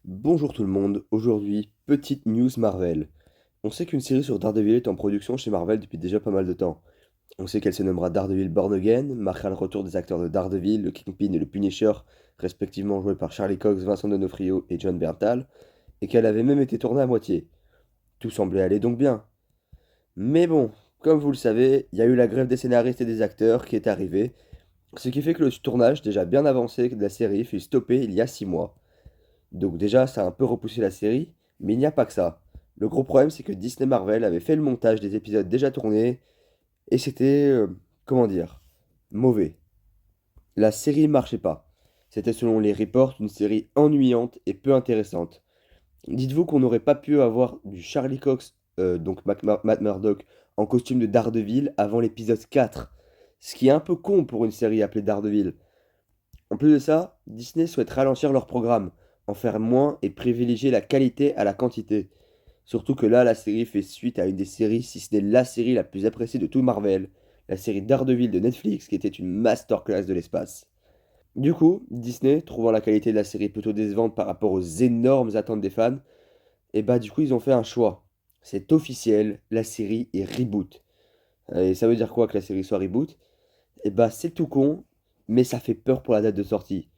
Bonjour tout le monde, aujourd'hui, petite news Marvel. On sait qu'une série sur Daredevil est en production chez Marvel depuis déjà pas mal de temps. On sait qu'elle se nommera Daredevil Born Again, marquera le retour des acteurs de Daredevil, le Kingpin et le Punisher, respectivement joués par Charlie Cox, Vincent D'Onofrio et John Bernthal, et qu'elle avait même été tournée à moitié. Tout semblait aller donc bien. Mais bon, comme vous le savez, il y a eu la grève des scénaristes et des acteurs qui est arrivée, ce qui fait que le tournage, déjà bien avancé de la série, fut stoppé il y a 6 mois. Donc déjà, ça a un peu repoussé la série, mais il n'y a pas que ça. Le gros problème, c'est que Disney Marvel avait fait le montage des épisodes déjà tournés, et c'était, comment dire, mauvais. La série marchait pas. C'était selon les reports une série ennuyante et peu intéressante. Dites-vous qu'on n'aurait pas pu avoir du Charlie Cox, donc Matt Murdock, en costume de Daredevil avant l'épisode 4. Ce qui est un peu con pour une série appelée Daredevil. En plus de ça, Disney souhaite ralentir leur programme, en faire moins et privilégier la qualité à la quantité. Surtout que là, la série fait suite à une des séries, si ce n'est la série la plus appréciée de tout Marvel, la série Daredevil de Netflix, qui était une masterclass de l'espace. Du coup, Disney, trouvant la qualité de la série plutôt décevante par rapport aux énormes attentes des fans, et bah du coup ils ont fait un choix. C'est officiel, la série est reboot. Et ça veut dire quoi que la série soit reboot? Et bah c'est tout con, mais ça fait peur pour la date de sortie.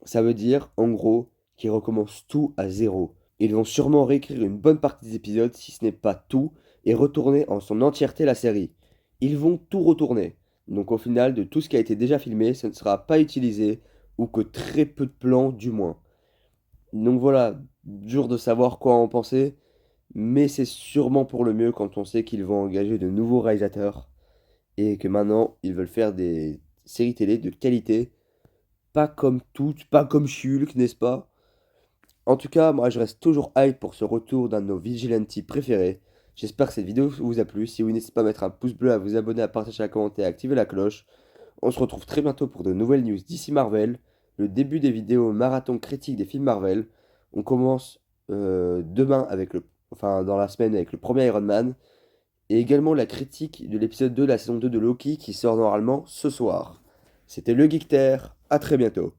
Ça veut dire, en gros, qu'ils recommencent tout à zéro. Ils vont sûrement réécrire une bonne partie des épisodes, si ce n'est pas tout, et retourner en son entièreté la série. Ils vont tout retourner. Donc au final, de tout ce qui a été déjà filmé, ce ne sera pas utilisé, ou que très peu de plans du moins. Donc voilà, dur de savoir quoi en penser, mais c'est sûrement pour le mieux quand on sait qu'ils vont engager de nouveaux réalisateurs, et que maintenant, ils veulent faire des séries télé de qualité, pas comme toutes, pas comme Shulk, n'est-ce pas? En tout cas, moi je reste toujours hype pour ce retour d'un de nos vigilantes préférés. J'espère que cette vidéo vous a plu. Si oui, n'hésitez pas à mettre un pouce bleu, à vous abonner, à partager, à commenter, à activer la cloche. On se retrouve très bientôt pour de nouvelles news d'ici Marvel, le début des vidéos marathon critique des films Marvel. On commence demain avec enfin dans la semaine avec le premier Iron Man et également la critique de l'épisode 2 de la saison 2 de Loki qui sort normalement ce soir. C'était le Geekter, à très bientôt.